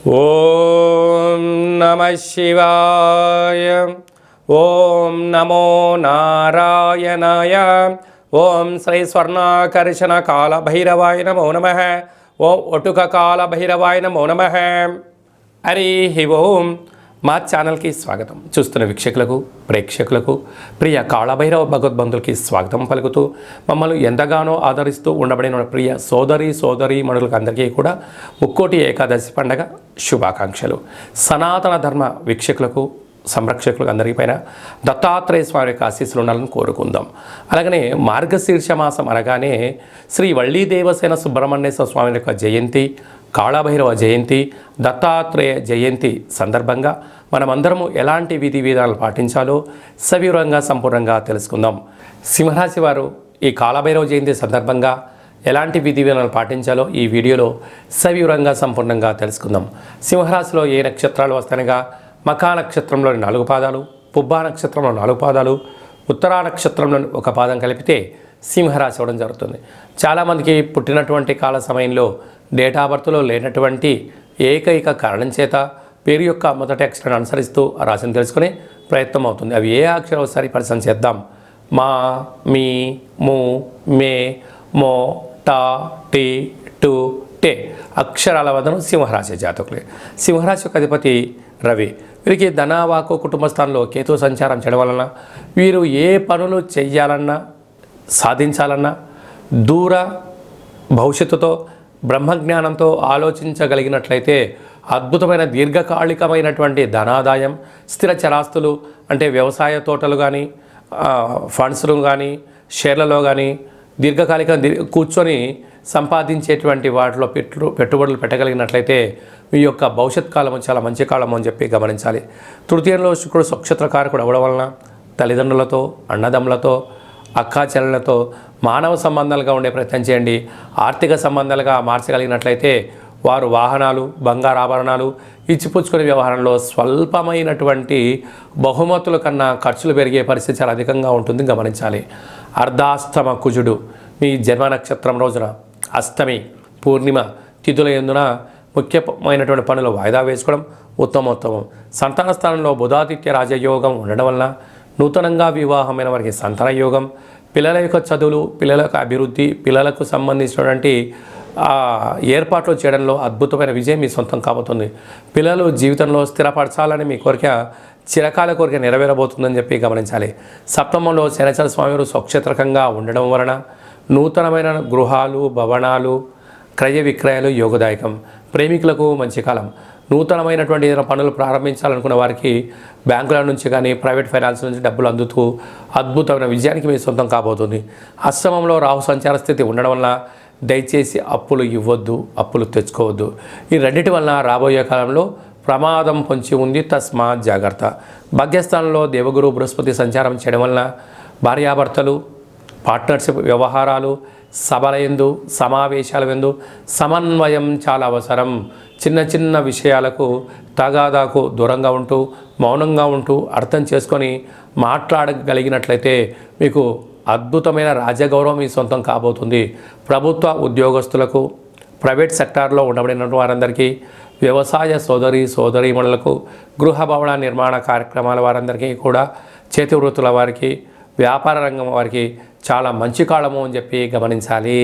ఓం నమః శివాయ. ఓం నమో నారాయణాయ. ఓం శ్రీ స్వర్ణాకర్షణ కాల భైరవాయ నమో నమః. ఓం ఒటుక కాల భైరవాయ నమో నమః. హరి ఓం. మా ఛానల్కి స్వాగతం. చూస్తున్న వీక్షకులకు, ప్రేక్షకులకు, ప్రియ కాళభైరవ భగవద్బంధులకి స్వాగతం పలుకుతూ మమ్మల్ని ఎంతగానో ఆదరిస్తూ ఉండబడిన ప్రియ సోదరి మనులకు అందరికీ కూడా ముక్కోటి ఏకాదశి పండగ శుభాకాంక్షలు. సనాతన ధర్మ వీక్షకులకు, సంరక్షకులకు అందరిపైన దత్తాత్రేయ స్వామి యొక్క ఆశీస్సులు ఉండాలని కోరుకుందాం. అలాగనే మార్గశీర్ష మాసం అనగానే శ్రీ వళ్ళీ దేవసేన సుబ్రహ్మణ్యేశ్వర స్వామి యొక్క జయంతి, కాళభైరవ జయంతి, దత్తాత్రేయ జయంతి సందర్భంగా మనమందరము ఎలాంటి విధి విధానాలు పాటించాలో సవివరంగా సంపూర్ణంగా తెలుసుకుందాం. సింహరాశి వారు ఈ కాళభైరవ జయంతి సందర్భంగా ఎలాంటి విధి విధానాలు పాటించాలో ఈ వీడియోలో సవివరంగా సంపూర్ణంగా తెలుసుకుందాం. సింహరాశిలో ఏ నక్షత్రాలు వస్తాయనగా మఖా నక్షత్రంలోని 4 పాదాలు, పుబ్బా నక్షత్రంలో 4 పాదాలు, ఉత్తరా నక్షత్రంలోని 1 పాదం కలిపితే సింహరాశి అవ్వడం జరుగుతుంది. చాలామందికి పుట్టినటువంటి కాల సమయంలో డేట్ ఆఫ్ బర్త్లో లేనటువంటి ఏకైక కారణం చేత పేరు యొక్క మొదటి అక్షరాన్ని అనుసరిస్తూ ఆ రాశిని తెలుసుకునే ప్రయత్నం అవుతుంది. అవి ఏ అక్షరం ఒకసారి పరిశీలన చేద్దాం. మా, మీ, ము, మే, మో, టా, టి, టు, టే అక్షరాల వదనం సింహరాశి జాతకులే. సింహరాశి యొక్క అధిపతి రవి. వీరికి ధనవాకు కుటుంబ స్థానంలో కేతు సంచారం చేయడం వలన వీరు ఏ పనులు చెయ్యాలన్నా, సాధించాలన్నా దూర భవిష్యత్తుతో బ్రహ్మజ్ఞానంతో ఆలోచించగలిగినట్లయితే అద్భుతమైన దీర్ఘకాలికమైనటువంటి ధనాదాయం, స్థిర చరాస్తులు అంటే వ్యవసాయ తోటలు కానీ, ఫండ్స్లు కానీ, షేర్లలో కానీ దీర్ఘకాలిక కూర్చొని సంపాదించేటువంటి వాటిలో పెట్టుబడులు పెట్టగలిగినట్లయితే మీ యొక్క భవిష్యత్ కాలము చాలా మంచి కాలము అని చెప్పి గమనించాలి. తృతీయంలో శుక్రుడు స్వక్షత్రకారకుడు అవ్వడం వలన తల్లిదండ్రులతో, అన్నదమ్ములతో, అక్కాచెల్లెలతో మానవ సంబంధాలుగా ఉండే ప్రయత్నం చేయండి. ఆర్థిక సంబంధాలుగా మార్చగలిగినట్లయితే వారు వాహనాలు, బంగారు ఆభరణాలు ఇచ్చిపుచ్చుకునే వ్యవహారంలో స్వల్పమైనటువంటి బహుమతుల కన్నా ఖర్చులు పెరిగే పరిస్థితి చాలా అధికంగా ఉంటుంది, గమనించాలి. అర్ధాష్టమ కుజుడు మీ జన్మ నక్షత్రం రోజున అష్టమి, పూర్ణిమ తిథుల యందున ముఖ్యమైనటువంటి పనులు వాయిదా వేసుకోవడం ఉత్తమోత్తమం. సంతాన స్థానంలో బుధాదిత్య రాజయోగం ఉండడం వలన నూతనంగా వివాహమైన వారికి సంతాన యోగం, పిల్లల యొక్క చదువులు, పిల్లల యొక్క అభివృద్ధి, పిల్లలకు సంబంధించినటువంటి ఏర్పాట్లు చేయడంలో అద్భుతమైన విజయం మీ సొంతం కాబోతుంది. పిల్లలు జీవితంలో స్థిరపరచాలని మీ కోరిక చిరకాల కోరిక నెరవేరబోతుందని చెప్పి గమనించాలి. సప్తమంలో శనిచర స్వామివారు స్వక్షేత్రకంగా ఉండడం వలన నూతనమైన గృహాలు, భవనాలు, క్రయ విక్రయాలు యోగదాయకం. ప్రేమికులకు మంచి కాలం. నూతనమైనటువంటి ఏదైనా పనులు ప్రారంభించాలనుకున్న వారికి బ్యాంకుల నుంచి కానీ, ప్రైవేట్ ఫైనాన్స్ నుంచి డబ్బులు అందుతూ అద్భుతమైన విజయానికి మీ సొంతం కాబోతుంది. అష్టమంలో రాహు సంచార స్థితి ఉండడం వల్ల దయచేసి అప్పులు ఇవ్వద్దు, అప్పులు తెచ్చుకోవద్దు. ఈ రెండింటి వలన రాబోయే కాలంలో ప్రమాదం పొంచి ఉంది, తస్మాత్ జాగ్రత్త. భాగ్యస్థానంలో దేవగురు బృహస్పతి సంచారం చేయడం వలన భార్యాభర్తలు, పార్ట్నర్షిప్ వ్యవహారాలు, సభల యందు, సమావేశాల యందు సమన్వయం చాలా అవసరం. చిన్న చిన్న విషయాలకు తగాదాకు దూరంగా ఉంటూ, మౌనంగా ఉంటూ అర్థం చేసుకొని మాట్లాడగలిగినట్లయితే మీకు అద్భుతమైన రాజగౌరవం మీ సొంతం కాబోతుంది. ప్రభుత్వ ఉద్యోగస్తులకు, ప్రైవేట్ సెక్టార్లో ఉండబడిన వారందరికీ, వ్యవసాయ సోదరీమణులకు, గృహ భవన నిర్మాణ కార్యక్రమాల వారందరికీ కూడా, చేతి వృత్తుల వారికి, వ్యాపార రంగం వారికి చాలా మంచి కాలము అని చెప్పి గమనించాలి.